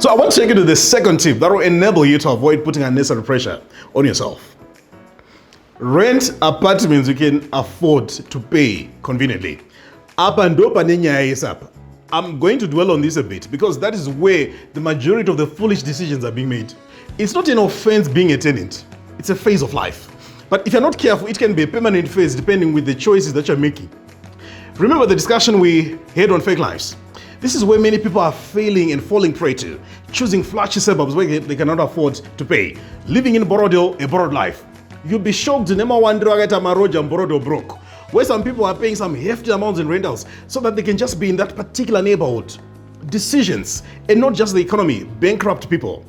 So I want to take you to the second tip that will enable you to avoid putting unnecessary pressure on yourself. Rent apartments you can afford to pay conveniently. I'm going to dwell on this a bit because that is where the majority of the foolish decisions are being made. It's not an offense being a tenant. It's a phase of life. But if you're not careful, it can be a permanent phase depending with the choices that you're making. Remember the discussion we had on fake lives? This is where many people are failing and falling prey to, choosing flashy suburbs where they cannot afford to pay, living in Borodil, a borrowed life. You'll be shocked where some people are paying some hefty amounts in rentals so that they can just be in that particular neighborhood. Decisions, and not just the economy, bankrupt people.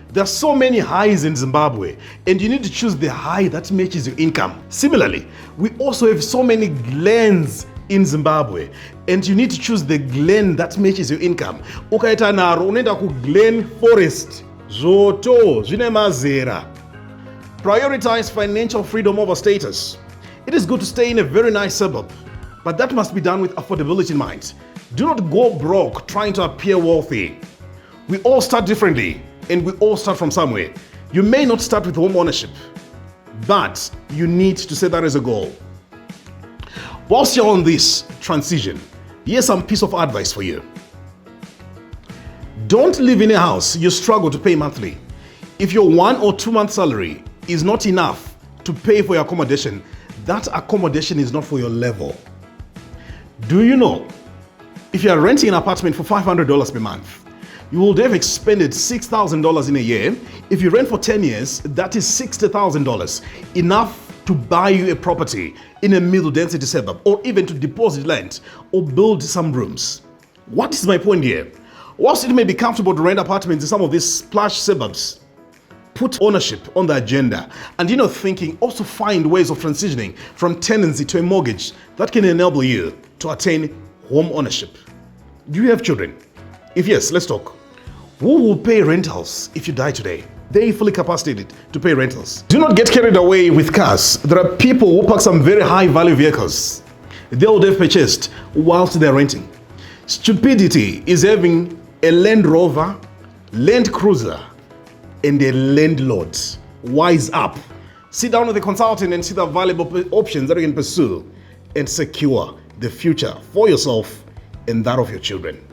There are so many highs in Zimbabwe, and you need to choose the high that matches your income. Similarly, we also have so many glens in Zimbabwe, and you need to choose the glen that matches your income. Ukaita naro unoenda ku Glen Forest, Zoto, zvine mazera. Prioritize financial freedom over status. It is good to stay in a very nice suburb, but that must be done with affordability in mind. Do not go broke trying to appear wealthy. We all start differently, and we all start from somewhere. You may not start with home ownership, but you need to set that as a goal. Whilst you're on this transition, here's some piece of advice for you. Don't live in a house you struggle to pay monthly. If your 1 or 2 month salary is not enough to pay for your accommodation, that accommodation is not for your level. Do you know, if you are renting an apartment for $500 per month, you will have expended $6,000 in a year. If you rent for 10 years, that is $60,000, enough to buy you a property in a middle density suburb, or even to deposit land or build some rooms. What is my point here? Whilst it may be comfortable to rent apartments in some of these plush suburbs, put ownership on the agenda, and thinking, also find ways of transitioning from tenancy to a mortgage that can enable you to attain home ownership. Do you have children? If yes, let's talk. Who will pay rentals if you die today? They fully capacitated to pay rentals. Do not get carried away with cars. There are people who park some very high value vehicles they would have purchased whilst they're renting. Stupidity is having a Land Rover, Land Cruiser, and a landlord. Wise up. Sit down with a consultant and see the valuable options that you can pursue and secure the future for yourself and that of your children.